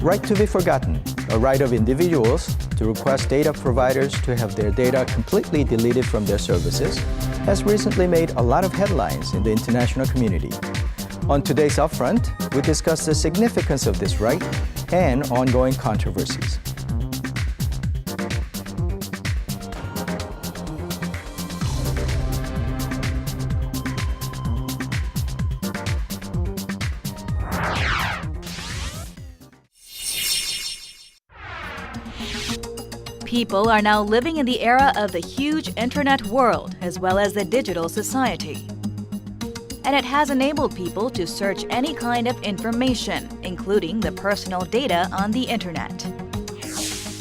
Right to be forgotten, a right of individuals to request data providers to have their data completely deleted from their services, has recently made a lot of headlines in the international community. On today's Upfront, we discuss the significance of this right and ongoing controversies. People are now living in the era of the huge internet world as well as the digital society. And it has enabled people to search any kind of information, including the personal data on the internet.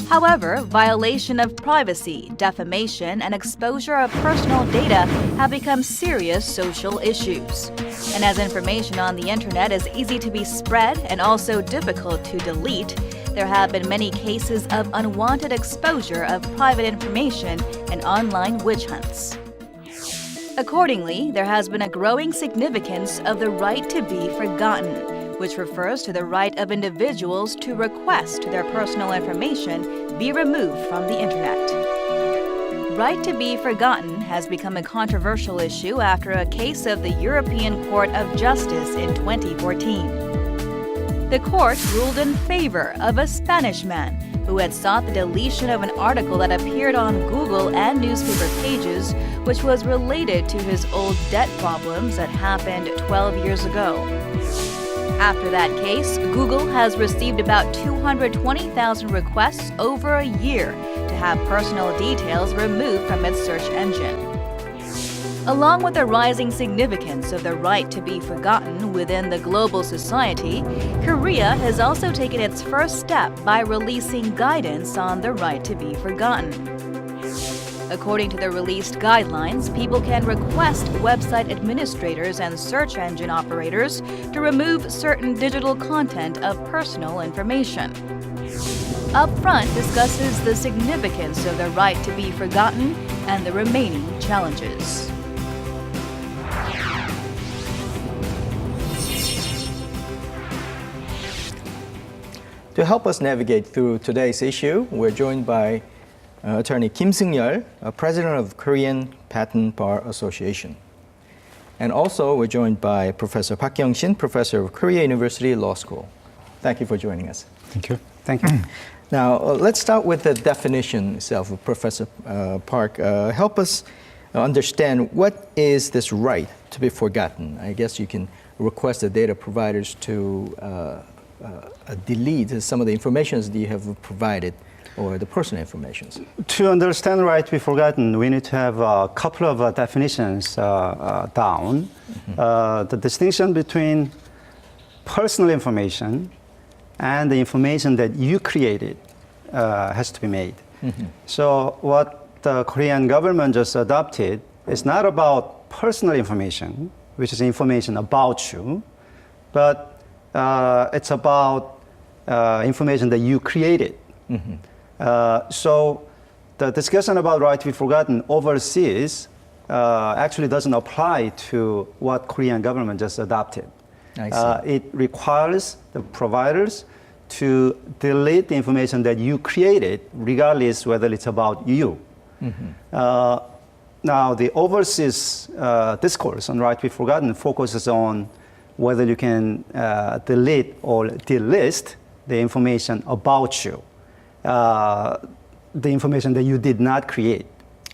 However, violation of privacy, defamation, and exposure of personal data have become serious social issues. And as information on the internet is easy to be spread and also difficult to delete, there have been many cases of unwanted exposure of private information and online witch hunts. Accordingly, there has been a growing significance of the right to be forgotten, which refers to the right of individuals to request their personal information be removed from the internet. Right to be forgotten has become a controversial issue after a case of the European Court of Justice in 2014. The court ruled in favor of a Spanish man who had sought the deletion of an article that appeared on Google and newspaper pages, which was related to his old debt problems that happened 12 years ago. After that case, Google has received about 220,000 requests over a year to have personal details removed from its search engine. Along with the rising significance of the right to be forgotten within the global society, Korea has also taken its first step by releasing guidance on the right to be forgotten. According to the released guidelines, people can request website administrators and search engine operators to remove certain digital content of personal information. Upfront discusses the significance of the right to be forgotten and the remaining challenges. To help us navigate through today's issue, we're joined by attorney Sung Youl Kim, president of Korean Patent Bar Association. And also, we're joined by Professor Park Young-shin, professor of Korea University Law School. Thank you for joining us. Thank you. Thank you. Now, let's start with the definition itself. Professor Park, help us understand what is this right to be forgotten. I guess you can request the data providers to delete some of the information that you have provided or the personal information. To understand right to be forgotten, we need to have a couple of definitions down. The distinction between personal information and the information that you created has to be made. So what the Korean government just adopted is not about personal information, which is information about you, but it's about information that you created. So the discussion about right to be forgotten overseas actually doesn't apply to what Korean government just adopted. It requires the providers to delete the information that you created, regardless whether it's about you. Now, the overseas discourse on right to be forgotten focuses on whether you can delete or delist the information about you, the information that you did not create.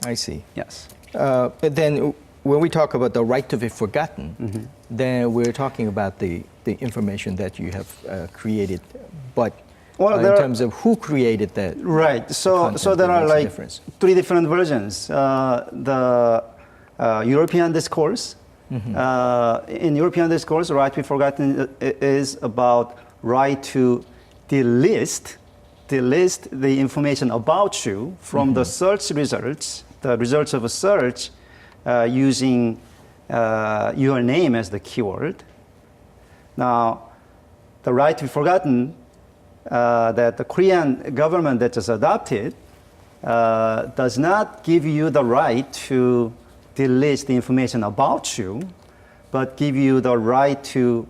I see. Yes. But then when we talk about the right to be forgotten, then we're talking about the information that you have created, but in terms of who created that. Right. So there are like three different versions. The European discourse. In European discourse, right to be forgotten is about right to delist the information about you from the search results, the results of a search using your name as the keyword. Now, the right to be forgotten that the Korean government that just adopted does not give you the right to delete the information about you, but give you the right to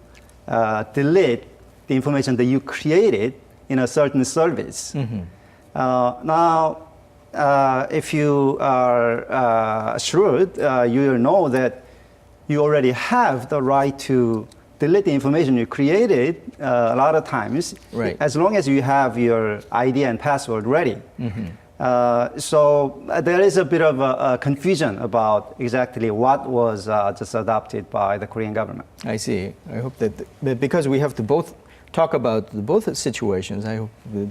delete the information that you created in a certain service. Now, if you are shrewd, you will know that you already have the right to delete the information you created a lot of times, Right. as long as you have your ID and password ready. So there is a bit of a confusion about exactly what was just adopted by the Korean government. I see. I hope that because we have to both talk about both situations, I hope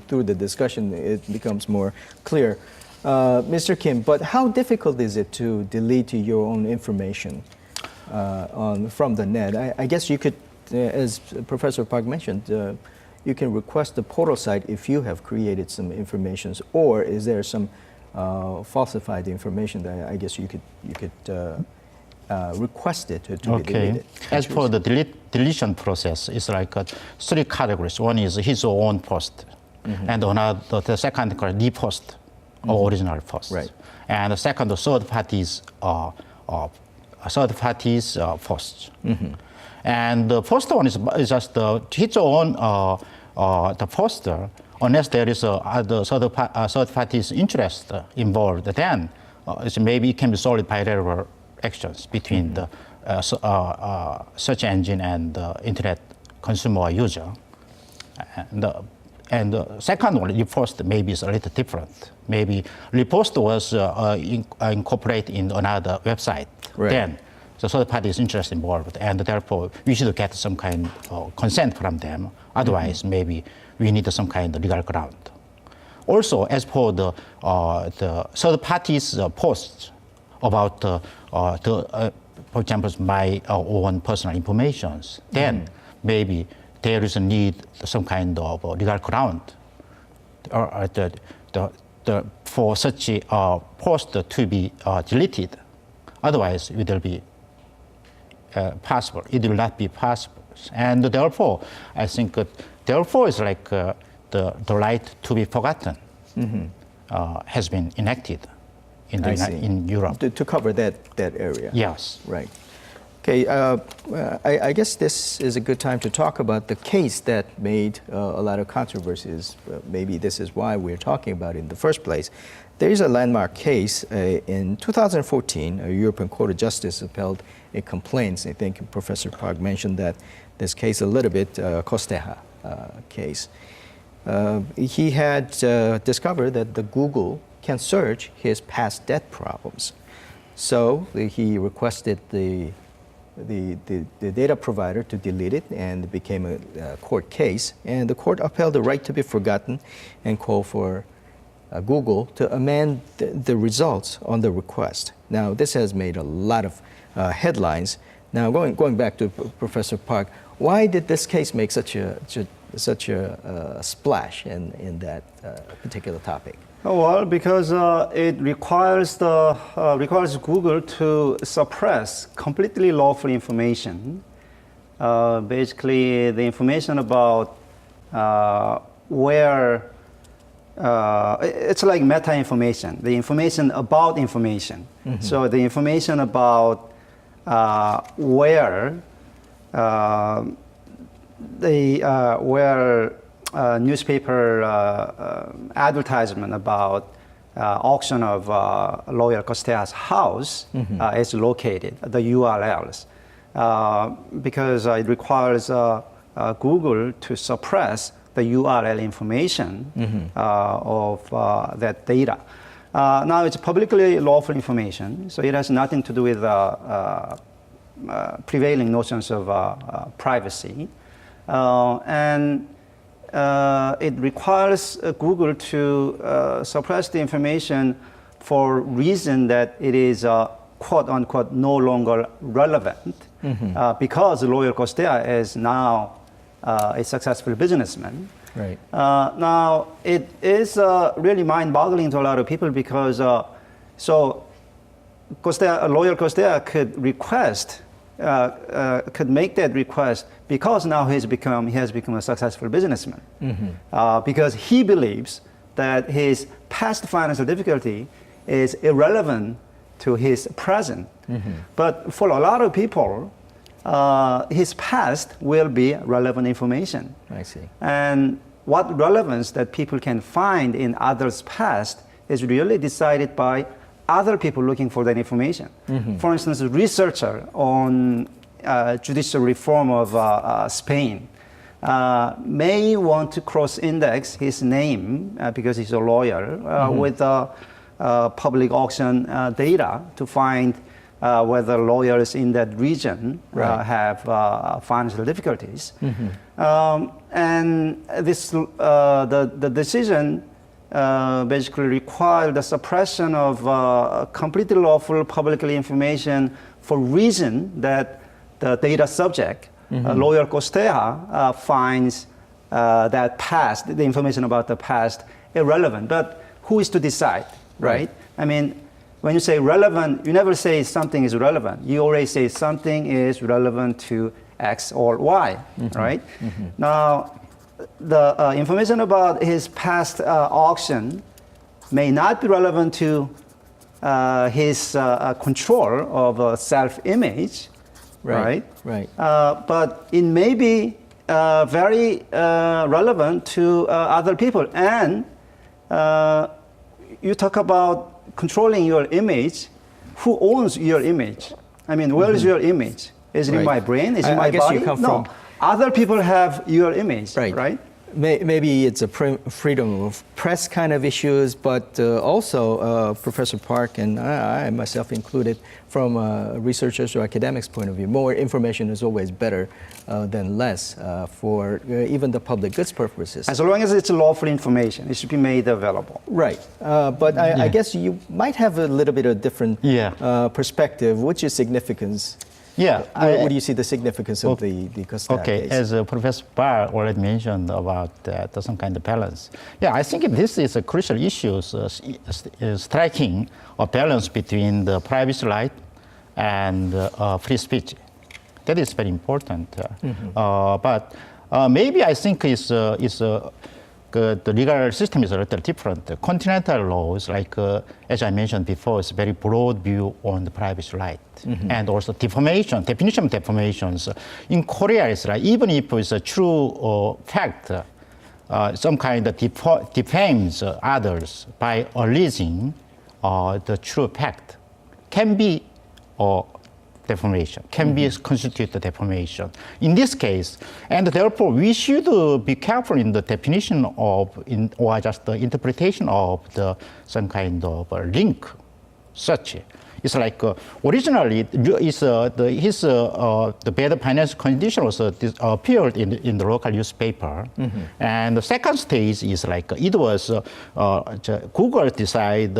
through the discussion it becomes more clear. Mr. Kim, but how difficult is it to delete your own information from the net? I guess you could, as Professor Park mentioned, you can request the portal site if you have created some information, or is there some falsified information that I guess you could request it to be deleted? As for the deletion process, it's like three categories. One is his own post, and another, the second called repost or original post. Right. And the second, the third parties posts. And the first one is just his own the poster, unless there is other third parties interest involved, then maybe it can be solved by bilateral actions between the search engine and the internet consumer or user. And the second one, repost, maybe is a little different. Maybe repost was incorporated in another website. Right. Then the third party is interest involved, and therefore we should get some kind of consent from them. Otherwise, maybe we need some kind of legal ground. Also, as for the third parties posts about for example, my own personal information, then maybe there is a need some kind of legal ground for such a post to be deleted. Otherwise, it will be possible. It will not be possible. And therefore, I think therefore is like the right to be forgotten has been enacted in Europe. To cover that area. Yes. Right. Okay, I guess this is a good time to talk about the case that made a lot of controversies. Maybe this is why we're talking about it in the first place. There is a landmark case in 2014. A European Court of Justice upheld a complaint. I think Professor Park mentioned that this case a little bit, Kosteha case. He had discovered that the Google can search his past debt problems. So he requested the data provider to delete it, and it became a court case. And the court upheld the right to be forgotten and called for Google to amend the results on the request. Now, this has made a lot of headlines. Now, going back to Professor Park, why did this case make such a splash in that particular topic? Well, because it requires Google to suppress completely lawful information. Basically, the information about where it's like meta information. The information about information. So the information about where newspaper advertisement about auction of lawyer Kosteha's house is located, the URLs, because it requires Google to suppress the URL information of that data. Now, it's publicly lawful information, so it has nothing to do with prevailing notions of privacy. And it requires Google to suppress the information for reason that it is quote unquote no longer relevant because lawyer Kosteha is now a successful businessman. Right. Now, it is really mind-boggling to a lot of people because lawyer Kosteha could request, could make that request because now he has become a successful businessman. Because he believes that his past financial difficulty is irrelevant to his present. But for a lot of people, his past will be relevant information. I see. And what relevance that people can find in others' past is really decided by other people looking for that information. For instance, a researcher on judicial reform of Spain may want to cross-index his name because he's a lawyer with public auction data to find whether lawyers in that region have financial difficulties. And this, the decision basically required the suppression of completely lawful publicly information for reason that the data subject, lawyer Costeja, finds that past, the information about the past, irrelevant. But who is to decide, right? I mean, when you say relevant, you never say something is relevant. You always say something is relevant to X or Y, right? Now, the information about his past auction may not be relevant to his control of self-image, right? But it may be very relevant to other people. And you talk about controlling your image. Who owns your image? I mean, where is your image? Is it in my brain? Is it in my guess body? You come no. from Other people have your image, right? Maybe it's a freedom of press kind of issues, but also Professor Park and I myself included, from researchers or academics' point of view, more information is always better than less for even the public goods purposes. As long as it's lawful information, it should be made available. Right, but I guess you might have a little bit of different perspective. What's your significance? What do you see the significance of the Costeja case? As Professor Barr already mentioned about some kind of balance. I think this is a crucial issue, striking a balance between the privacy right and free speech. That is very important. But maybe I think the legal system is a little different. Continental laws, like as I mentioned before, is a very broad view on the privacy right. And also definition of defamations. In Korea, it's like, even if it's a true fact, some kind of defames others by alleging the true fact, can be defamation, can be constituted defamation. In this case, and therefore we should be careful in the definition of, or just the interpretation of some kind of link, such. It's like originally the bad financial condition was appeared in the local newspaper, and the second stage is like it was Google decide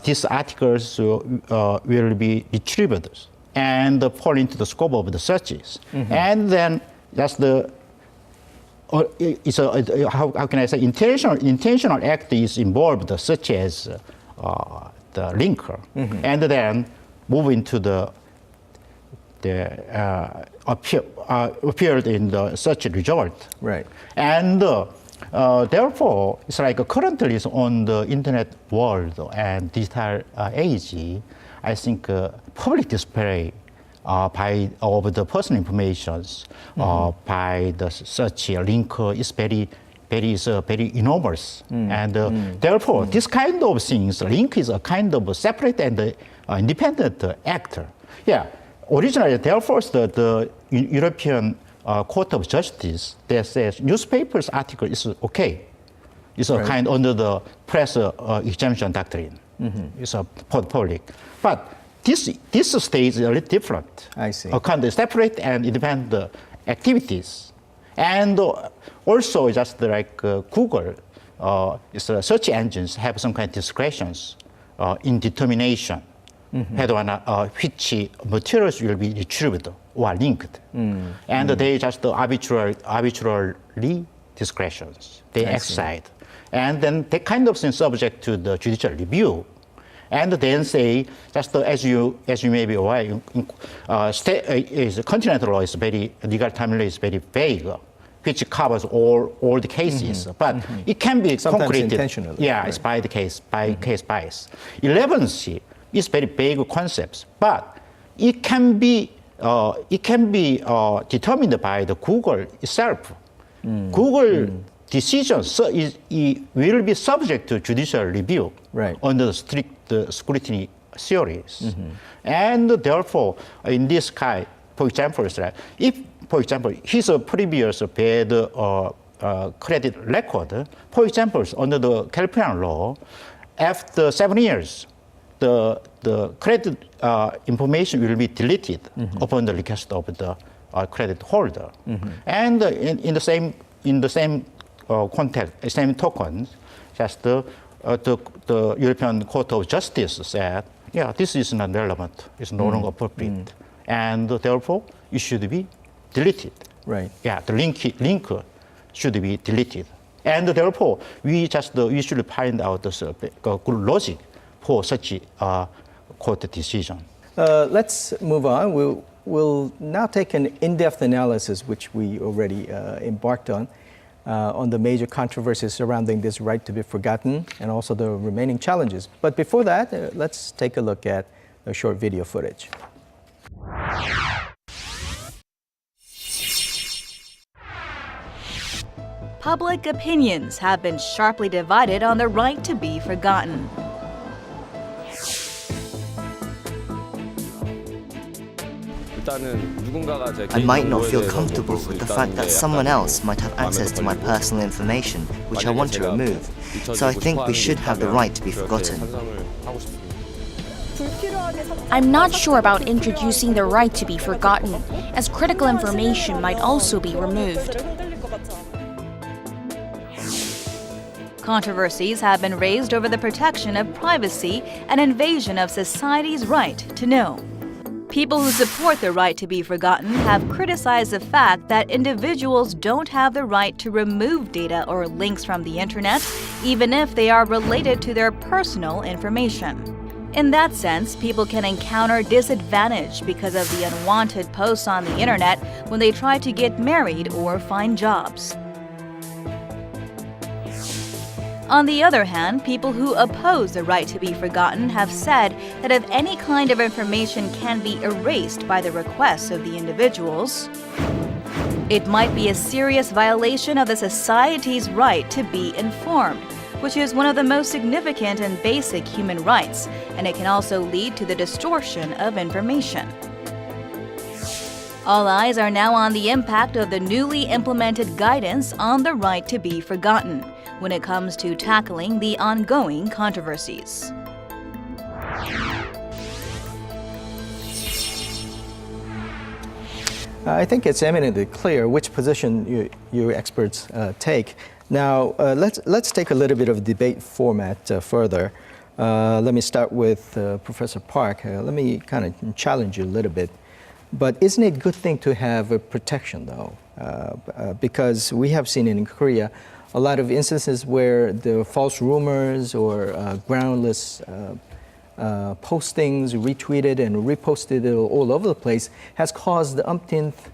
these articles will be retrieved and fall into the scope of the searches, and then that's the. It's how can I say, intentional act is involved, such as the linker, and then move into appeared in the search result. Right. And therefore, it's like currently is on the internet world and digital age, I think public display of the personal informations by the search link is very enormous, and therefore this kind of things, link is a kind of a separate and independent actor. Originally, therefore, the European Court of Justice that says newspapers article is okay. It's a kind under the press exemption doctrine. It's a public, but this stage is a little different. I see. A kind of separate and independent activities. And also, just like Google, search engines have some kind of discretions in determination which materials will be retrieved or linked. And they just arbitrarily discretions. They exercise. And then they kind of thing subject to the judicial review. And then say, just as you may be aware, continental law is legal terminology is very vague, which covers all the cases, but it can be sometimes concreted. Intentionally. It's by the case bias. 11C is very vague concepts, but it can be determined by the Google itself. Google decisions will be subject to judicial review under the strict scrutiny theories. And therefore, in this kind, for example, if, for example, his previous bad credit record, for example, under the California law, after 7 years, the credit information will be deleted upon the request of the credit holder. And in the same context, same token, just the European Court of Justice said, yeah, this is not relevant. It's no longer appropriate, and therefore it should be deleted. Right. Yeah, the link should be deleted, and therefore we should find out the good logic for such a court decision. Let's move on. We'll now take an in-depth analysis, which we already embarked on the major controversies surrounding this right to be forgotten and also the remaining challenges. But before that, let's take a look at a short video footage. Public opinions have been sharply divided on the right to be forgotten. I might not feel comfortable with the fact that someone else might have access to my personal information, which I want to remove. So I think we should have the right to be forgotten. I'm not sure about introducing the right to be forgotten, as critical information might also be removed. Controversies have been raised over the protection of privacy and invasion of society's right to know. People who support the right to be forgotten have criticized the fact that individuals don't have the right to remove data or links from the internet, even if they are related to their personal information. In that sense, people can encounter disadvantage because of the unwanted posts on the internet when they try to get married or find jobs. On the other hand, people who oppose the right to be forgotten have said that if any kind of information can be erased by the requests of the individuals, it might be a serious violation of the society's right to be informed, which is one of the most significant and basic human rights, and it can also lead to the distortion of information. All eyes are now on the impact of the newly implemented guidance on the right to be forgotten when it comes to tackling the ongoing controversies. I think it's eminently clear which position you experts take. Now, let's take a little bit of debate format further. Let me start with Professor Park. Let me kind of challenge you a little bit. But isn't it a good thing to have a protection, though? Because we have seen in Korea a lot of instances where the false rumors or groundless postings retweeted and reposted all over the place has caused the umpteenth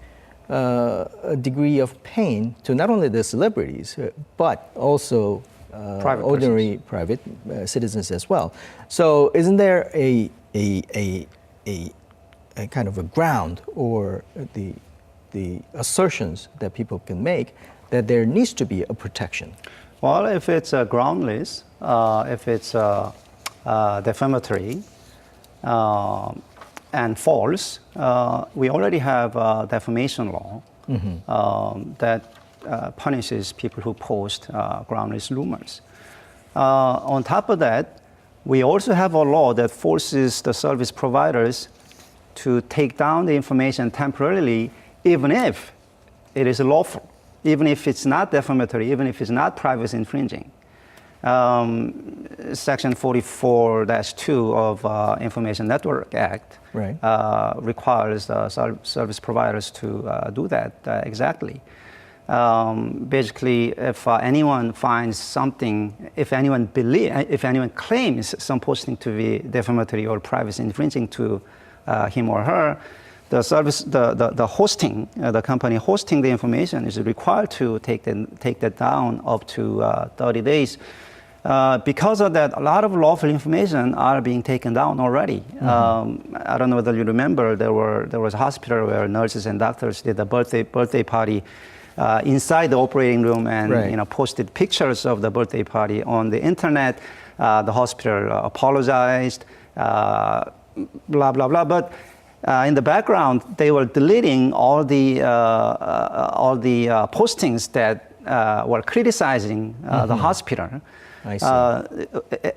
degree of pain to not only the celebrities, but also ordinary private citizens as well. So isn't there a kind of a ground or the assertions that people can make that there needs to be a protection? Well, if it's groundless, if it's defamatory and false, we already have a defamation law that punishes people who post groundless rumors. On top of that, we also have a law that forces the service providers to take down the information temporarily, even if it is lawful, even if it's not defamatory, even if it's not privacy infringing. Section 44-2 of Information Network Act requires service providers to do that exactly. Basically, if anyone finds something, if anyone claims some posting to be defamatory or privacy infringing to him or her, the hosting, the company hosting the information is required to take that down up to 30 days. Because of that, a lot of lawful information are being taken down already. I don't know whether you remember, there was a hospital where nurses and doctors did a birthday party inside the operating room and Right. posted pictures of the birthday party on the internet. The hospital apologized, blah blah blah. But in the background, they were deleting all the postings that were criticizing the hospital. I see.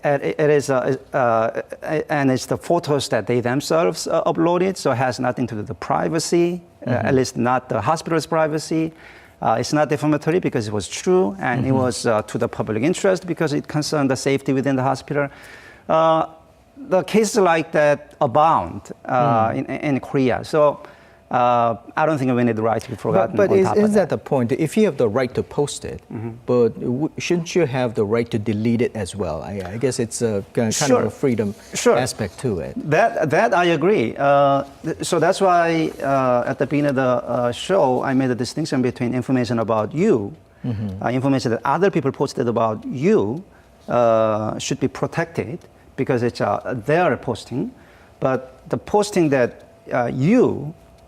It is, and it's the photos that they themselves uploaded, so it has nothing to do with the privacy, at least not the hospital's privacy. It's not defamatory because it was true, and it was to the public interest because it concerned the safety within the hospital. The cases like that abound in Korea. So I don't think we need the right to be forgotten. But on top of is that the point? If you have the right to post it, but shouldn't you have the right to delete it as well? I guess it's a kind Sure. of a freedom Sure. aspect to it. That I agree. So that's why at the beginning of the show, I made a distinction between information about you, information that other people posted about you should be protected because it's their posting. But the posting that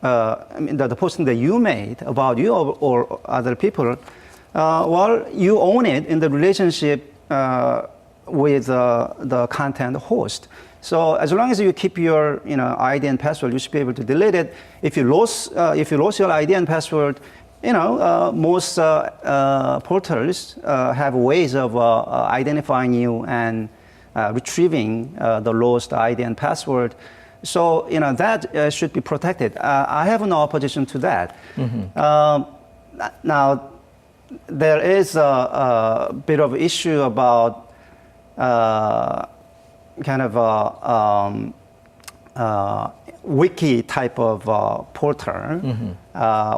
the posting that you made about you or other people, well, you own it in the relationship with the content host. So as long as you keep your ID and password, you should be able to delete it. If you lose your ID and password, most portals have ways of identifying you and retrieving the lost ID and password. So that should be protected. I have no opposition to that. Now, there is a bit of issue about kind of a wiki type of portal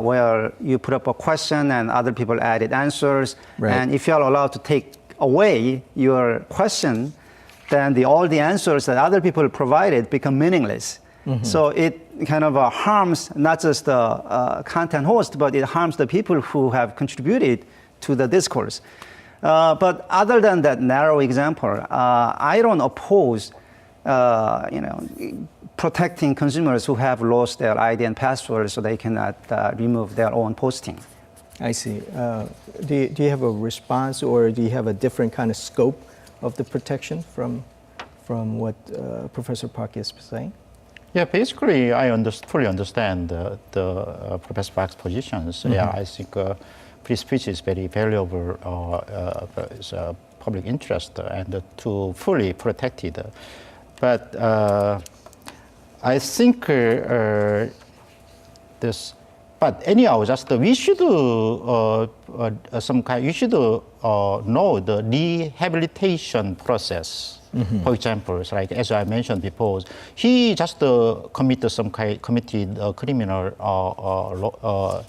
where you put up a question and other people added answers. Right. And if you are allowed to take away your question, then all the answers that other people provided become meaningless. So it kind of harms not just the content host, but it harms the people who have contributed to the discourse. But other than that narrow example, I don't oppose, protecting consumers who have lost their ID and password so they cannot remove their own posting. I see. Do you have a response, or do you have a different kind of scope of the protection from what Professor Park is saying? Yeah, basically, I fully understand the Professor Park's positions. Yeah, I think free speech is very valuable, it's a public interest, and to fully protect it. But I think this. But anyhow, just we should know the rehabilitation process. For example, like as I mentioned before, he just committed criminal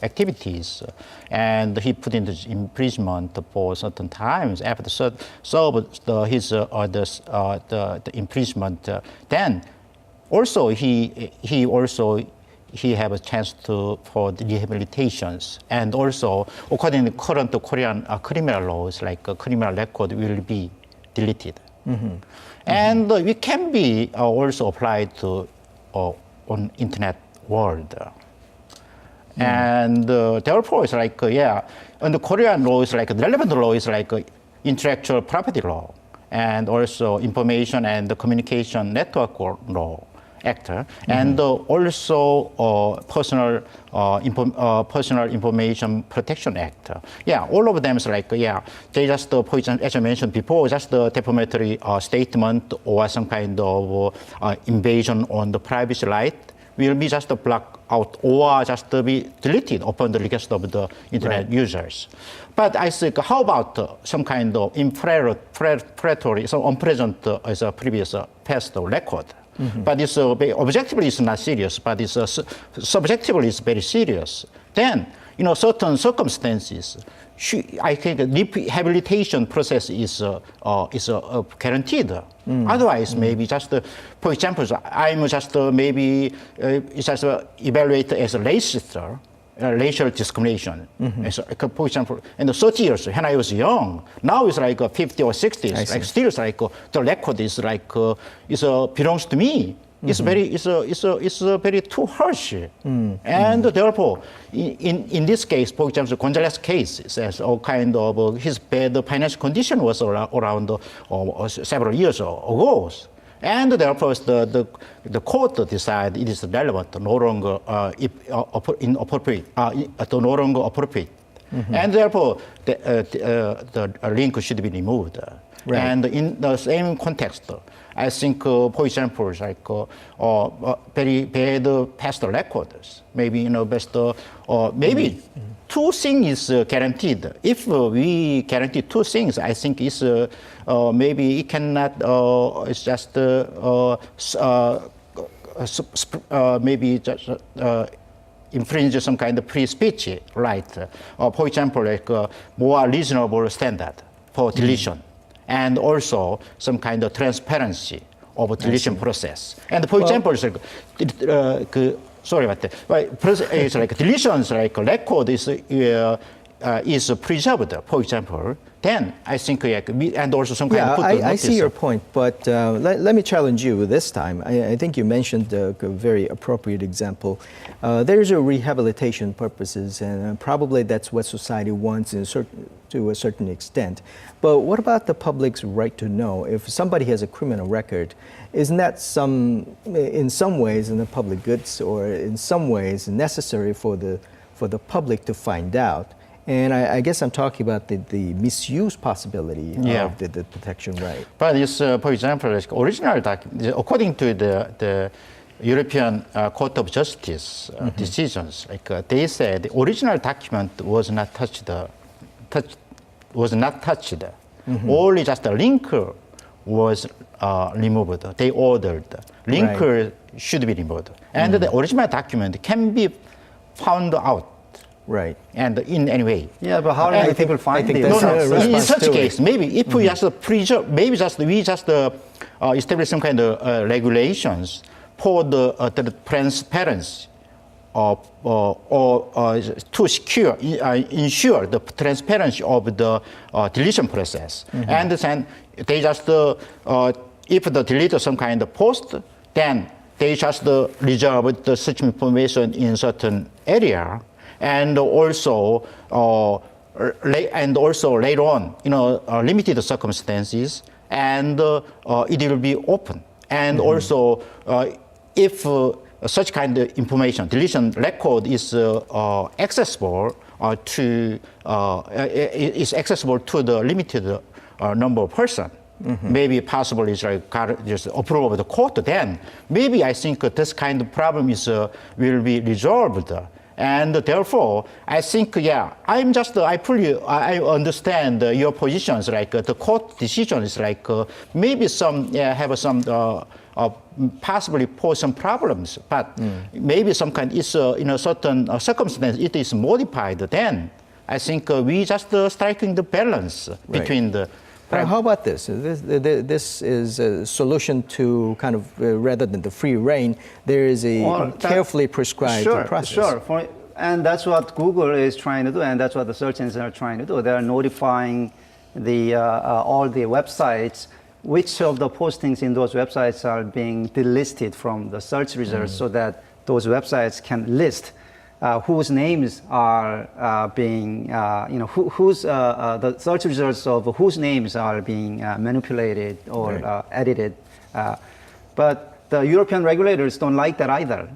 activities, and he put into imprisonment for certain times. After served his the imprisonment, then also he have a chance for the rehabilitations, and also according to current Korean criminal laws, like criminal record will be deleted, and it can be also applied to on internet world, and therefore it's like and the Korean law is like the relevant law is like intellectual property law, and also information and the communication network law. Actor, and also personal information protection act. Yeah, all of them is like they just as I mentioned before, just the defamatory statement or some kind of invasion on the privacy right will be just blocked out or just be deleted upon the request of the internet users. But I think, how about some kind of inflammatory, so unpleasant as a previous past record? But it's objectively it's not serious, but it's subjectively it's very serious. Then, certain circumstances, I think the rehabilitation process is guaranteed. Otherwise, maybe just, for example, I'm just maybe just evaluated as a racist. Racial discrimination. So, for example, in the 30 years when I was young, now it's like 50 or 60. Like still, it's like the record is like belongs to me. It's very too harsh, and therefore, in this case, for example, Gonzalez case says all kind of his bad financial condition was around several years ago, and therefore the court decided it is relevant, no longer inappropriate, no longer appropriate, and therefore the link should be removed. Right. And in the same context, I think, for example, like very bad past records, maybe best, maybe two things is guaranteed. If we guarantee two things, I think it's maybe it cannot. It's just maybe just. Infringe some kind of free speech right. For example, like more reasonable standard for deletion. And also some kind of transparency of a deletion process. And for example, it's like, sorry about that. It's like deletions, like record is preserved, for example. Then I think, and also some kind of footnote. I see your point, but let me challenge you this time. I think you mentioned a very appropriate example. There's a rehabilitation purposes, and probably that's what society wants to a certain extent. But what about the public's right to know? If somebody has a criminal record, isn't that in some ways in the public goods, or in some ways necessary for the public to find out? And I guess I'm talking about the misuse possibility of the protection right. But it's, for example, original document, according to the European Court of Justice decisions, they said the original document was not touched. Only just the linker was removed. They ordered linker should be removed, and the original document can be found out. Right. And in any way. Yeah, but how do people find it? In such case, maybe if we just preserve, maybe we just establish some kind of regulations for the transparency or to ensure the transparency of the deletion process. And then they just, if they delete some kind of post, then they just reserve the such information in certain area. And also later on, limited circumstances, and it will be open. And also, if such kind of information, deletion record is accessible to the limited number of persons. Maybe possible is like just approval of the court. Then maybe I think this kind of problem will be resolved. And therefore, I think, I understand your positions, like the court decisions, like maybe some have some possibly pose some problems, but maybe some kind is in a certain circumstance it is modified. Then I think we just striking the balance between the. How about this? This is a solution to kind of, rather than the free reign, there is a carefully prescribed process. Sure, and that's what Google is trying to do, and that's what the search engines are trying to do. They are notifying all the websites which of the postings in those websites are being delisted from the search results, so that those websites can list whose names are being, the search results of whose names are being manipulated or edited. But the European regulators don't like that either,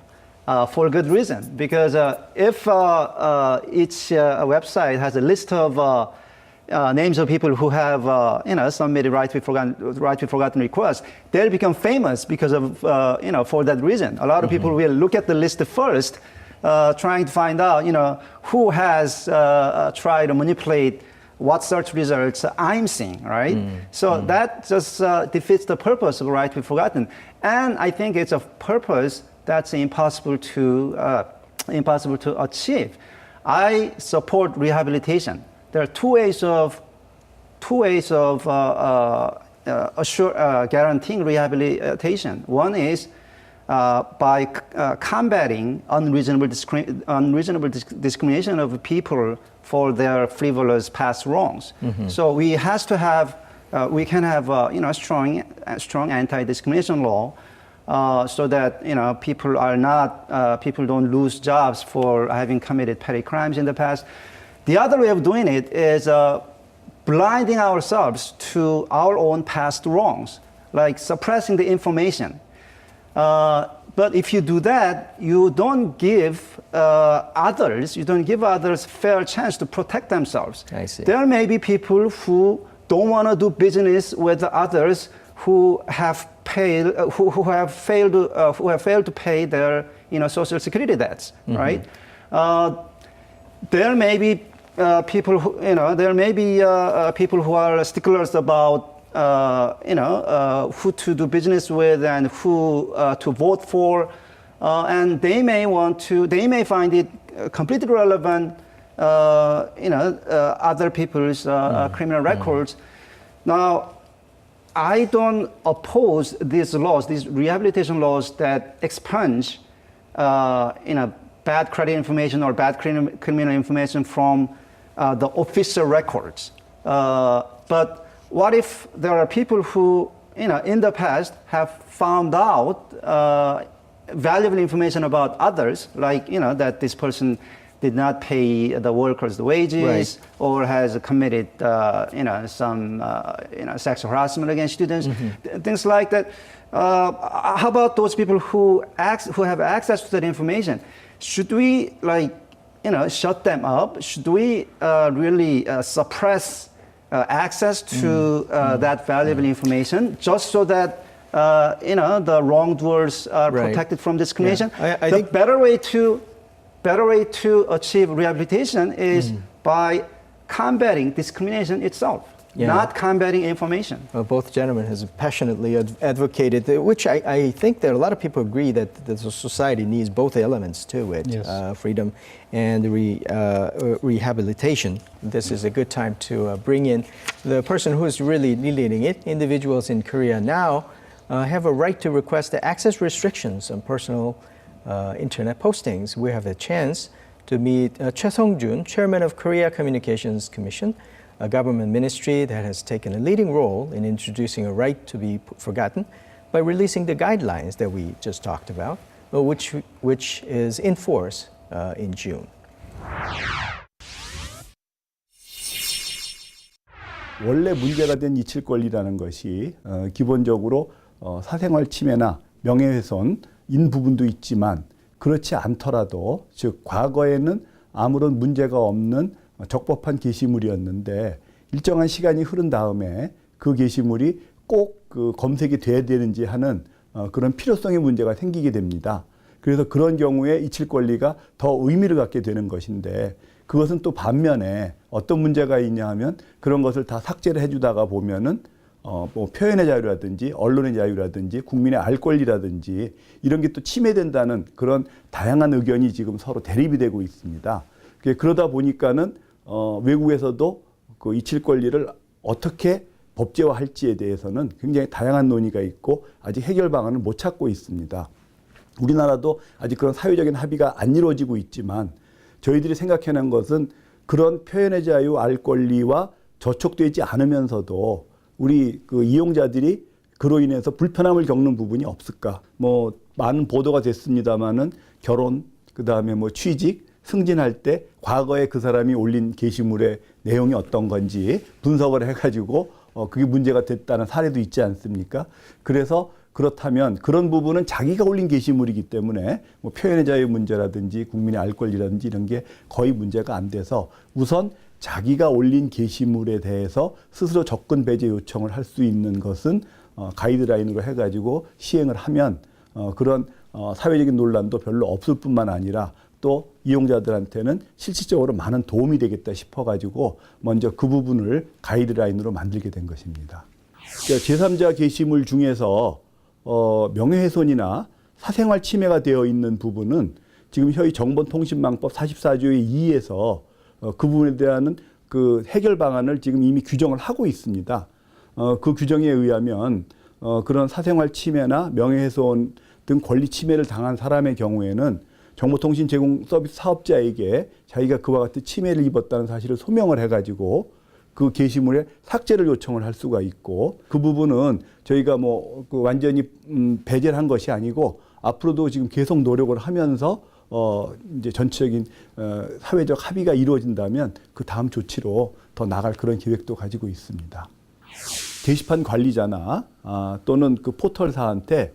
for good reason. Because if each website has a list of names of people who have, submitted right to be forgotten requests, they'll become famous because of, for that reason. A lot of people will look at the list first, trying to find out, who has tried to manipulate what search results I'm seeing, right? So that just defeats the purpose of right to be forgotten. And I think it's a purpose that's impossible to achieve. I support rehabilitation. There are two ways of guaranteeing rehabilitation. One is by combating unreasonable discrimination of people for their frivolous past wrongs. So we can have strong anti-discrimination law, so that people don't lose jobs for having committed petty crimes in the past. The other way of doing it is blinding ourselves to our own past wrongs, like suppressing the information. But if you do that, you don't give others fair chance to protect themselves. I see. There may be people who don't want to do business with others who have failed to pay their Social Security debts, right? There may be people who people who are sticklers about who to do business with and who to vote for, and they may find it completely relevant, other people's criminal records. Now, I don't oppose these laws, these rehabilitation laws that expunge, bad credit information or bad criminal information from the official records. But what if there are people who, in the past have found out valuable information about others, like, that this person did not pay the workers the wages, right, or has committed, some, sexual harassment against students, things like that. How about those people who have access to that information? Should we, shut them up? Should we really suppress access to that valuable information just so that the wrongdoers are Right. protected from discrimination? Yeah. I the think better way to achieve rehabilitation is by combating discrimination itself, Yeah. not combating information. Both gentlemen has passionately advocated, which I think that a lot of people agree that the society needs both elements to it, Yes. freedom and rehabilitation. This is a good time to bring in the person who is really leading it. Individuals in Korea now have a right to request the access restrictions on personal internet postings. We have a chance to meet Choi Sung-jun, chairman of Korea Communications Commission, a government ministry that has taken a leading role in introducing a right to be forgotten by releasing the guidelines that we just talked about, which is in force in June. 원래 문제가 된 이칠 권리라는 것이 기본적으로 사생활 침해나 명예훼손인 부분도 있지만 그렇지 않더라도 즉 과거에는 아무런 문제가 없는 적법한 게시물이었는데 일정한 시간이 흐른 다음에 그 게시물이 꼭 그 검색이 돼야 되는지 하는 그런 필요성의 문제가 생기게 됩니다. 그래서 그런 경우에 이칠 권리가 더 의미를 갖게 되는 것인데 그것은 또 반면에 어떤 문제가 있냐 하면 그런 것을 다 삭제를 해주다가 보면은 뭐 표현의 자유라든지 언론의 자유라든지 국민의 알 권리라든지 이런 게 또 침해된다는 그런 다양한 의견이 지금 서로 대립이 되고 있습니다. 그러다 보니까는 외국에서도 그 이칠 권리를 어떻게 법제화할지에 대해서는 굉장히 다양한 논의가 있고 아직 해결 방안을 못 찾고 있습니다. 우리나라도 아직 그런 사회적인 합의가 안 이루어지고 있지만 저희들이 생각해낸 것은 그런 표현의 자유, 알 권리와 저촉되지 않으면서도 우리 그 이용자들이 그로 인해서 불편함을 겪는 부분이 없을까? 뭐 많은 보도가 됐습니다마는 결혼, 그 다음에 뭐 취직, 승진할 때 과거에 그 사람이 올린 게시물의 내용이 어떤 건지 분석을 해가지고 그게 문제가 됐다는 사례도 있지 않습니까? 그래서 그렇다면 그런 부분은 자기가 올린 게시물이기 때문에 뭐 표현의 자유 문제라든지 국민의 알 권리라든지 이런 게 거의 문제가 안 돼서 우선 자기가 올린 게시물에 대해서 스스로 접근 배제 요청을 할 수 있는 것은 가이드라인으로 해가지고 시행을 하면 그런 사회적인 논란도 별로 없을 뿐만 아니라 또 이용자들한테는 실질적으로 많은 도움이 되겠다 싶어가지고 먼저 그 부분을 가이드라인으로 만들게 된 것입니다. 그러니까 제3자 게시물 중에서 명예훼손이나 사생활 침해가 되어 있는 부분은 지금 현행 정보통신망법 44조의 2에서 그 부분에 대한 그 해결 방안을 지금 이미 규정을 하고 있습니다. 그 규정에 의하면 그런 사생활 침해나 명예훼손 등 권리 침해를 당한 사람의 경우에는 정보통신 제공 서비스 사업자에게 자기가 그와 같은 침해를 입었다는 사실을 소명을 해가지고 그 게시물에 삭제를 요청을 할 수가 있고 그 부분은 저희가 그 완전히 배제를 한 것이 아니고 앞으로도 지금 계속 노력을 하면서 이제 전체적인 사회적 합의가 이루어진다면 그 다음 조치로 더 나갈 그런 계획도 가지고 있습니다. 게시판 관리자나 또는 그 포털사한테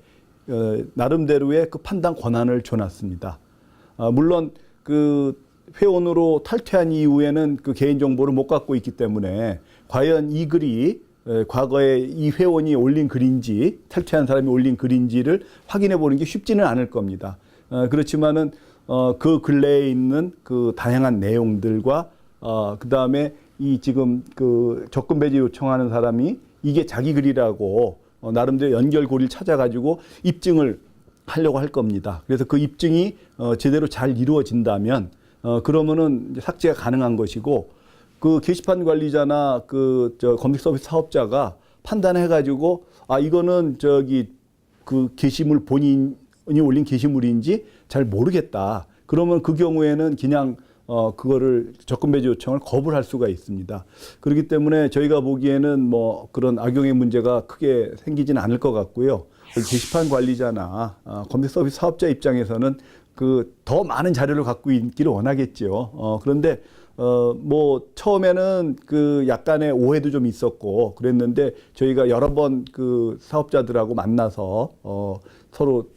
나름대로의 그 판단 권한을 줘놨습니다. 물론 그 회원으로 탈퇴한 이후에는 그 개인정보를 못 갖고 있기 때문에 과연 이 글이 과거에 이 회원이 올린 글인지 탈퇴한 사람이 올린 글인지를 확인해 보는 게 쉽지는 않을 겁니다. 그렇지만은 그 근래에 있는 그 다양한 내용들과 그 다음에 이 지금 그 접근 배제 요청하는 사람이 이게 자기 글이라고 나름대로 연결고리를 찾아가지고 입증을 하려고 할 겁니다. 그래서 그 입증이 제대로 잘 이루어진다면 그러면은 삭제가 가능한 것이고 그 게시판 관리자나 그 검색 서비스 사업자가 판단해가지고 이거는 그 게시물 본인이 올린 게시물인지 잘 모르겠다. 그러면 그 경우에는 그냥 그거를 접근 배제 요청을 거부할 수가 있습니다. 그렇기 때문에 저희가 보기에는 그런 악용의 문제가 크게 생기지는 않을 것 같고요. 게시판 관리자나 검색 서비스 사업자 입장에서는 그 더 많은 자료를 갖고 있기를 원하겠죠. 그런데 처음에는 그 약간의 오해도 좀 있었고 그랬는데 저희가 여러 번 그 사업자들하고 만나서 서로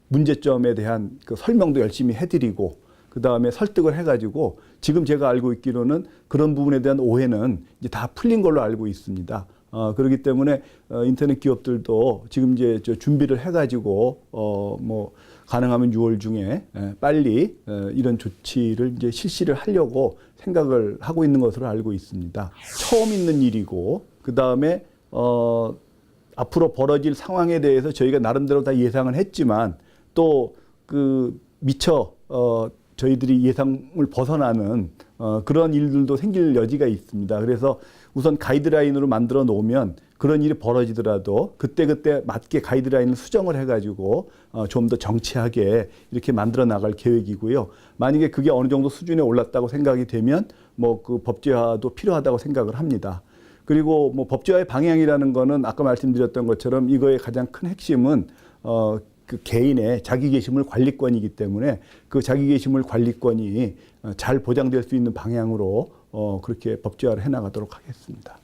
문제점에 대한 그 설명도 열심히 해드리고 그 다음에 설득을 해가지고 지금 제가 알고 있기로는 그런 부분에 대한 오해는 이제 다 풀린 걸로 알고 있습니다. 그렇기 때문에 인터넷 기업들도 지금 이제 준비를 해가지고 가능하면 6월 중에 빨리 이런 조치를 이제 실시를 하려고 생각을 하고 있는 것으로 알고 있습니다. 처음 있는 일이고 그 다음에 앞으로 벌어질 상황에 대해서 저희가 나름대로 다 예상을 했지만 또 그 미처 저희들이 예상을 벗어나는 그런 일들도 생길 여지가 있습니다. 그래서 우선 가이드라인으로 만들어 놓으면 그런 일이 벌어지더라도 그때그때 맞게 가이드라인을 수정을 해가지고 좀 더 정치하게 이렇게 만들어 나갈 계획이고요. 만약에 그게 어느 정도 수준에 올랐다고 생각이 되면 그 법제화도 필요하다고 생각을 합니다. 그리고 법제화의 방향이라는 거는 아까 말씀드렸던 것처럼 이거의 가장 큰 핵심은 그 개인의 자기 게시물 관리권이기 때문에 그 자기 게시물 관리권이 잘 보장될 수 있는 방향으로 그렇게 법제화를 해나가도록 하겠습니다.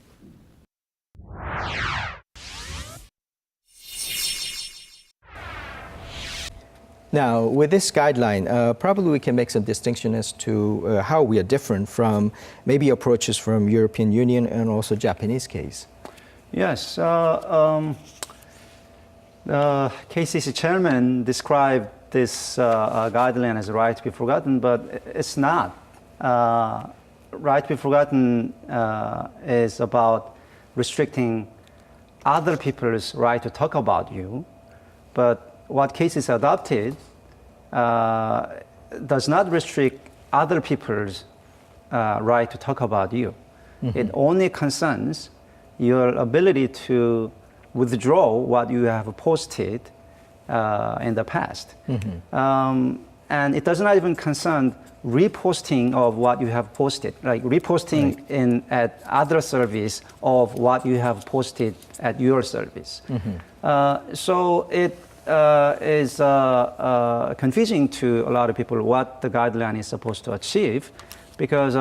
Now, with this guideline, probably we can make some distinction as to how we are different from maybe approaches from European Union and also Japanese case. Yes. KCC chairman described this guideline as a right to be forgotten, but it's not. Right to be forgotten is about restricting other people's right to talk about you, but what cases adopted does not restrict other people's right to talk about you. Mm-hmm. It only concerns your ability to withdraw what you have posted in the past. Mm-hmm. And it does not even concern reposting of what you have posted, like reposting right. At other service of what you have posted at your service. Mm-hmm. So it is confusing to a lot of people what the guideline is supposed to achieve, because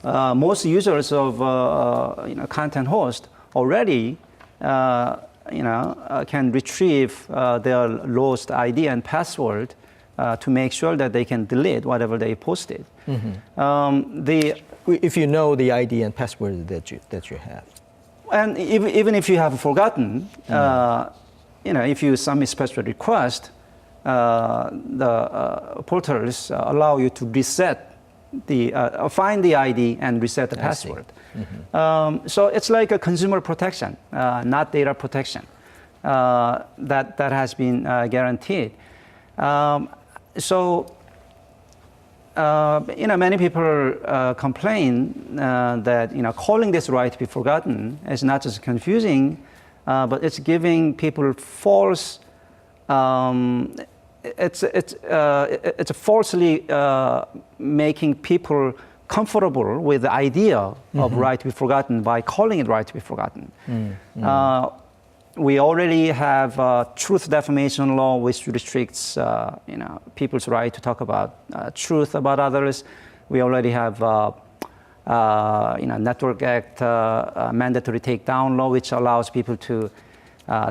most users of content host already can retrieve their lost ID and password to make sure that they can delete whatever they posted. Mm-hmm. If you know the ID and password that you have, and even if you have forgotten. If you submit special request, the portals allow you to reset find the ID and reset the password. Mm-hmm. So it's like a consumer protection, not data protection, that has been guaranteed. Many people complain that calling this right to be forgotten is not just confusing. But it's giving people false. It's falsely making people comfortable with the idea of right to be forgotten by calling it right to be forgotten. We already have truth defamation law, which restricts people's right to talk about truth about others. We already have Network Act mandatory takedown law, which allows people to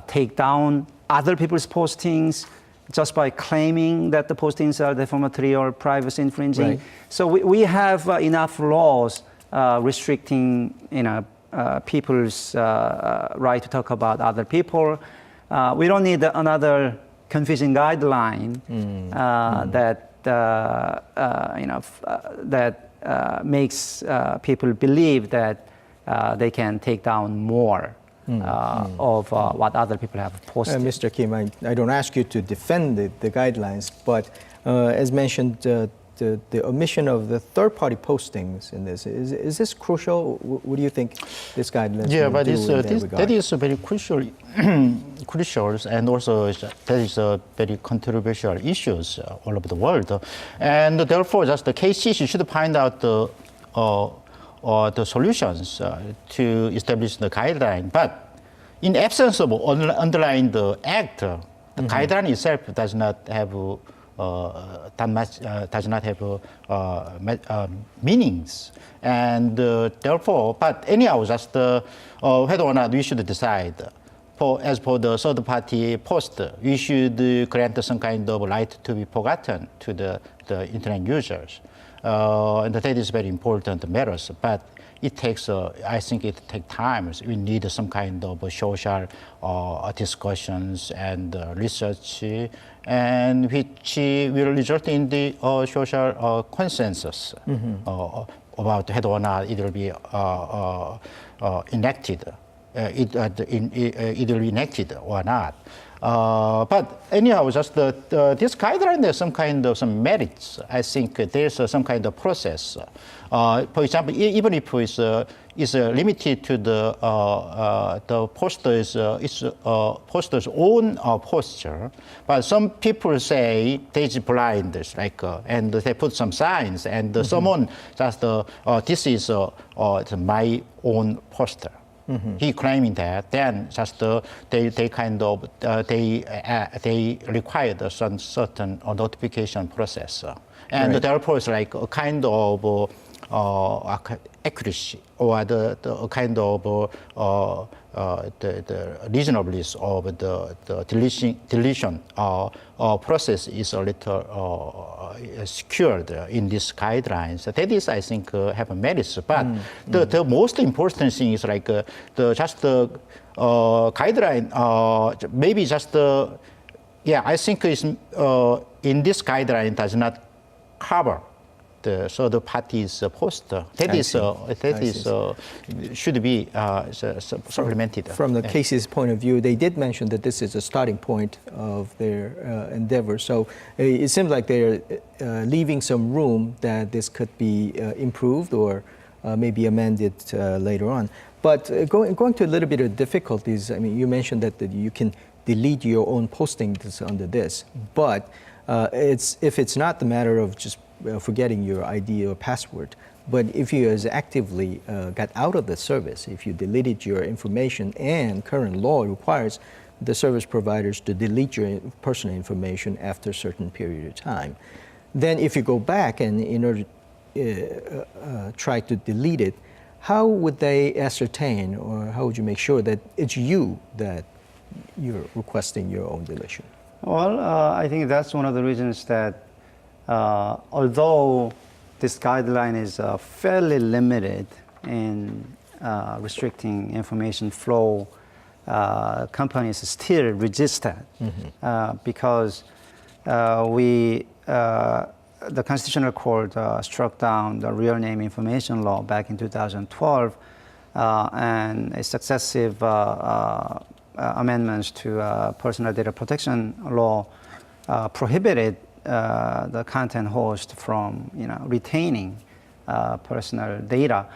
take down other people's postings just by claiming that the postings are defamatory or privacy infringing. Right. So we have enough laws restricting people's right to talk about other people. We don't need another confusing guideline that makes people believe that they can take down more of what other people have posted. Mr. Kim, I don't ask you to defend the guidelines, but as mentioned, the omission of the third-party postings in this, is this crucial? What do you think this guidelines Yeah, will but do it's, in that regard? that is a very crucial, and also that is a very controversial issues all over the world. And therefore, just the KCC should find out the solutions to establish the guideline. But in absence of underlying the act, the guideline itself does not have that much, does not have meanings. And therefore, but anyhow, just whether or not we should decide. As for the third-party post, we should grant some kind of right to be forgotten to the internet users. And that is very important matters, but it takes, I think it takes time. We need some kind of social discussions and research, and which will result in the social consensus about whether or not it will be enacted. Either enacted or not. But anyhow, just this guideline has some kind of some merits. I think there's some kind of process. For example, even if it's limited to the poster's own posture, but some people say there's blindness, like, and they put some signs, and someone just this is my own poster. He claiming that, then just they kind of they required some certain notification process, and therefore it's like a kind of accuracy or the kind of the reasonableness of the deletion process is a little secured in these guidelines. That is, I think, have a merits. But the most important thing is like just the guideline. Maybe just I think is in this guideline does not cover the third party's poster. That should be supplemented. From the case's point of view, they did mention that this is a starting point of their endeavor. So it seems like they're leaving some room that this could be improved or maybe amended later on. But going to a little bit of difficulties, I mean, you mentioned that you can delete your own postings under this, but if it's not the matter of just forgetting your ID or password, but if you as actively got out of the service, if you deleted your information, and current law requires the service providers to delete your personal information after a certain period of time, then if you go back and in order try to delete it, how would they ascertain, or how would you make sure that it's you that you're requesting your own deletion? Well, I think that's one of the reasons that although this guideline is fairly limited in restricting information flow, companies still resist that because the Constitutional Court struck down the real name information law back in 2012, and a successive amendments to personal data protection law prohibited the content host from retaining personal data.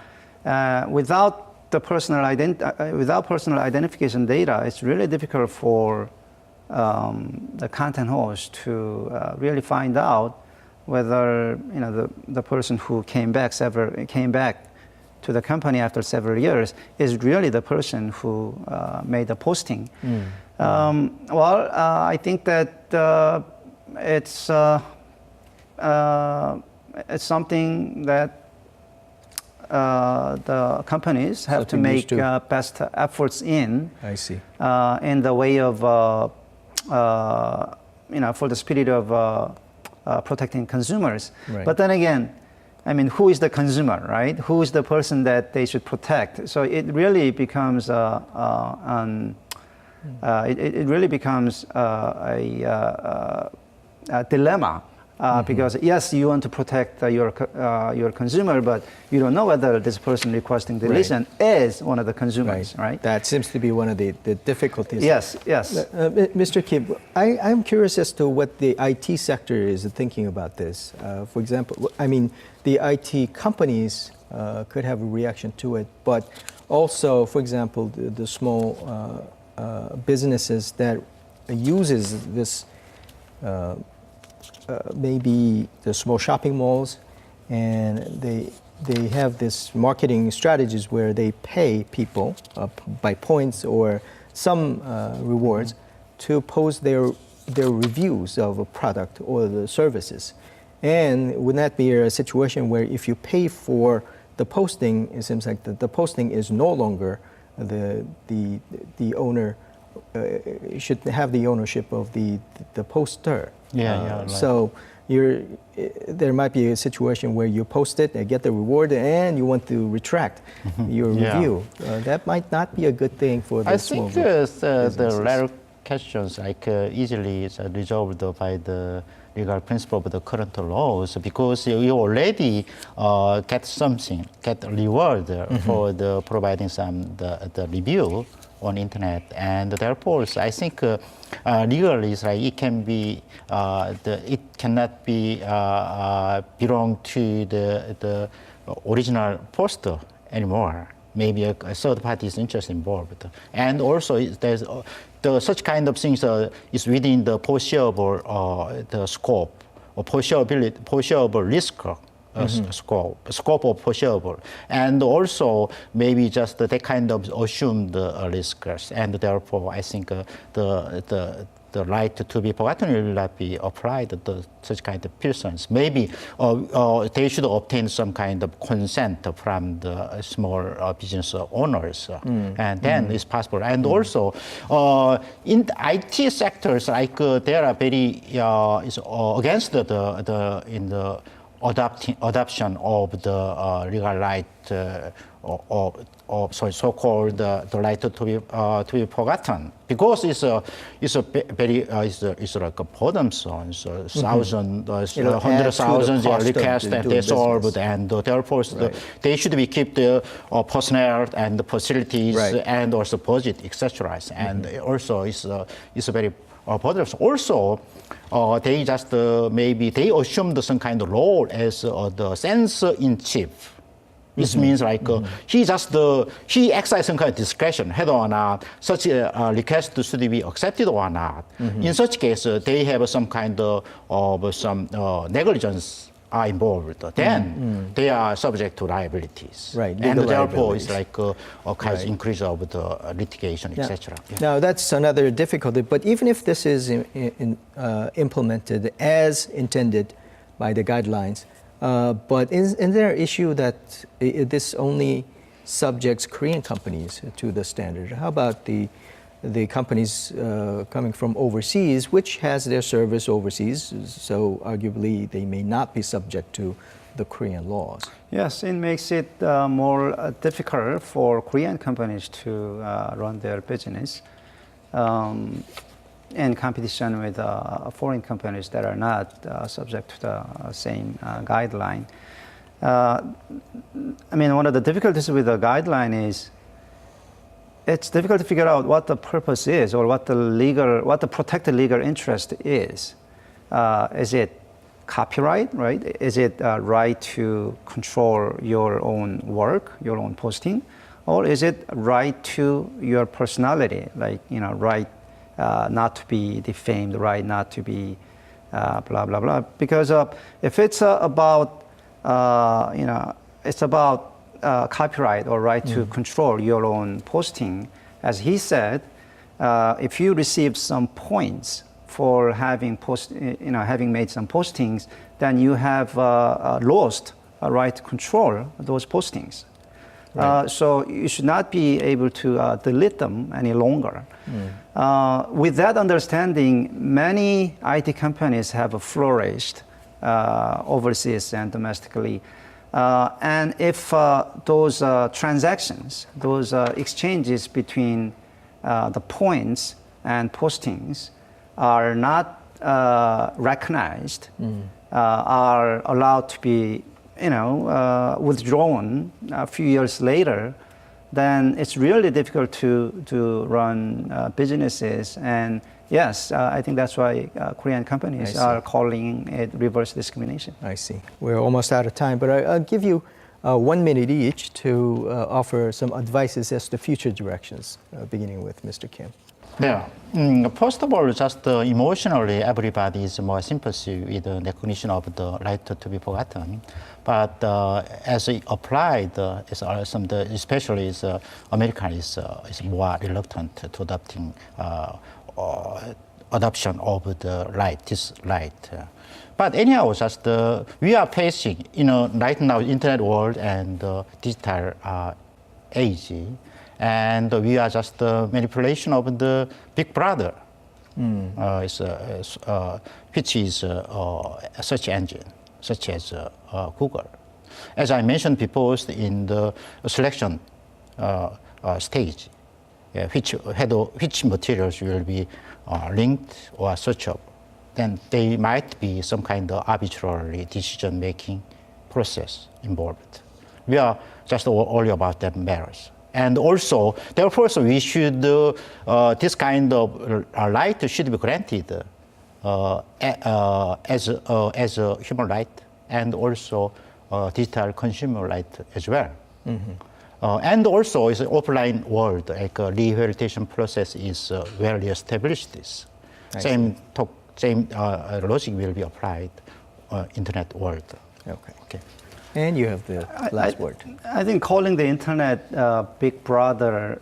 Without personal identification data, it's really difficult for the content host to really find out whether the person who came back to the company after several years is really the person who made the posting. I think that it's something that the companies have to make best efforts in. I see. In the way of, for the spirit of protecting consumers. Right. But then again, I mean, who is the consumer, right? Who is the person that they should protect? So it really becomes a dilemma. Because yes, you want to protect your consumer, but you don't know whether this person requesting deletion is one of the consumers, right? That seems to be one of the difficulties. Yes. Mr. Kim, I'm curious as to what the IT sector is thinking about this. For example, I mean, the IT companies could have a reaction to it, but also, for example, the small businesses that uses this. Maybe the small shopping malls, and they have this marketing strategies where they pay people by points or some rewards to post their reviews of a product or the services. And would that be a situation where if you pay for the posting, it seems like the posting is no longer the owner should have the ownership of the poster. Right. So there might be a situation where you post it and get the reward, and you want to retract your review. That might not be a good thing for the small businesses. The latter questions easily resolved by the legal principle of the current laws, because you already get reward for the providing the review on internet, and therefore I think legally it can be it cannot be belong to the original poster anymore. Maybe a third party's interest involved, and also there's such kind of things is within the foreseeable the scope or foreseeable risk. Scope of foreseeable, and also maybe just that kind of assumed risks, and therefore I think the right to be forgotten will not be applied to such kind of persons. Maybe they should obtain some kind of consent from the small business owners, and then it's possible. And also in the IT sectors, like they are very against the adoption of the legal right so-called the right to be forgotten, because it's like a burdensome, so hundred thousands requests that they solved, and therefore they should be keep the personnel and the facilities and also budget, etc. And also it's very burdensome. Also, they just maybe they assumed some kind of role as the censor-in-chief. This means like he exercised some kind of discretion whether or not such a request should be accepted or not. In such case, they have some kind of some negligence are involved. Then they are subject to liabilities. Right. And therefore, it's like a kind of increase of the litigation, etc. Now, that's another difficulty. But even if this is implemented as intended by the guidelines, but is there an issue that this only subjects Korean companies to the standard? How about the companies coming from overseas, which has their service overseas, so arguably they may not be subject to the Korean laws? Yes, it makes it more difficult for Korean companies to run their business in competition with foreign companies that are not subject to the same guideline. I mean, one of the difficulties with the guideline is it's difficult to figure out what the purpose is or what the protected legal interest is. Is it copyright, right? Is it right to control your own work, your own posting? Or is it right to your personality, like, right not to be defamed, right not to be blah blah blah. Because if it's about it's about copyright or right to control your own posting, as he said, if you receive some points for having having made some postings, then you have lost a right to control those postings. Right. So you should not be able to delete them any longer. With that understanding, many IT companies have flourished overseas and domestically. And if those transactions, those exchanges between the points and postings are not recognized, are allowed to be withdrawn a few years later, then it's really difficult to run businesses. And yes, I think that's why Korean companies are calling it reverse discrimination. I see. We're almost out of time, but I'll give you 1 minute each to offer some advices as to future directions, beginning with Mr. Kim. Yeah. First of all, just emotionally, everybody is more sympathy with the recognition of the right to be forgotten. But as it applied, especially America is more reluctant to adoption of the right, this right. But anyhow, just we are facing, right now, internet world and digital age. And we are just manipulation of the big brother, which is a search engine, such as Google. As I mentioned before, in the selection stage, which materials will be linked or searchable, then there might be some kind of arbitrary decision-making process involved. We are just all about that matters. And also, therefore, we should, this kind of right should be granted as a human right and also digital consumer right as well. And also, it's an offline world, like a rehabilitation process is well established. Same logic will be applied internet world. Okay. And you have the last word. I think calling the internet big brother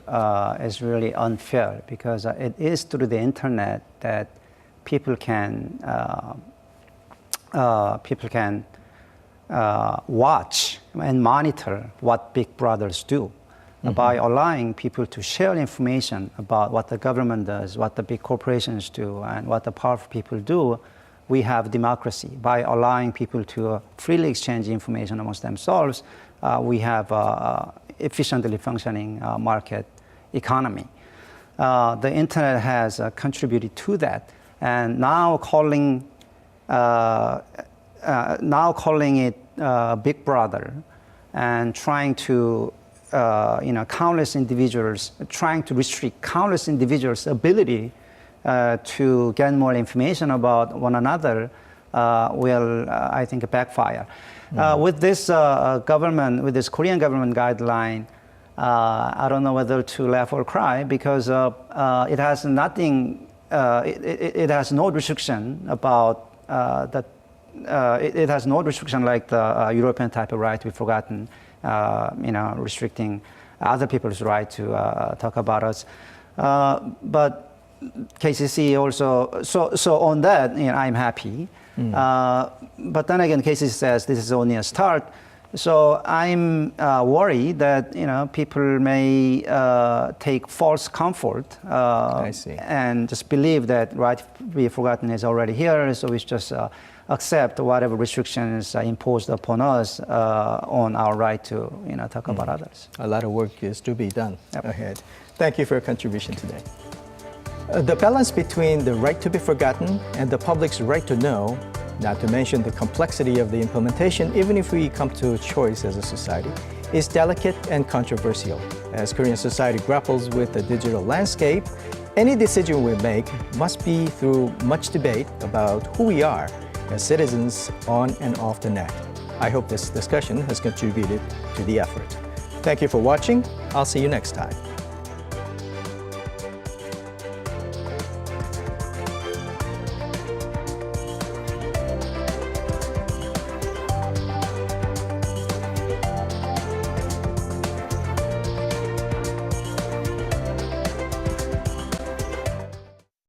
is really unfair, because it is through the internet that people can watch and monitor what big brothers do. By allowing people to share information about what the government does, what the big corporations do, and what the powerful people do, we have democracy. By allowing people to freely exchange information amongst themselves, we have efficiently functioning market economy. The internet has contributed to that, and now calling it big brother and trying to countless individuals, trying to restrict countless individuals' ability to get more information about one another will, I think, backfire. With this government, with this Korean government guideline, I don't know whether to laugh or cry, because it has nothing, it has no restriction about that. It has no restriction like the European type of right to be forgotten, restricting other people's right to talk about us. But KCC also, so on that, I'm happy. But then again, KCC says this is only a start. So I'm worried that people may take false comfort and just believe that right to be forgotten is already here. So we just accept whatever restrictions imposed upon us on our right to talk about others. A lot of work is to be done ahead. Thank you for your contribution today. The balance between the right to be forgotten and the public's right to know, not to mention the complexity of the implementation, even if we come to a choice as a society, is delicate and controversial. As Korean society grapples with the digital landscape, any decision we make must be through much debate about who we are as citizens on and off the net. I hope this discussion has contributed to the effort. Thank you for watching. I'll see you next time.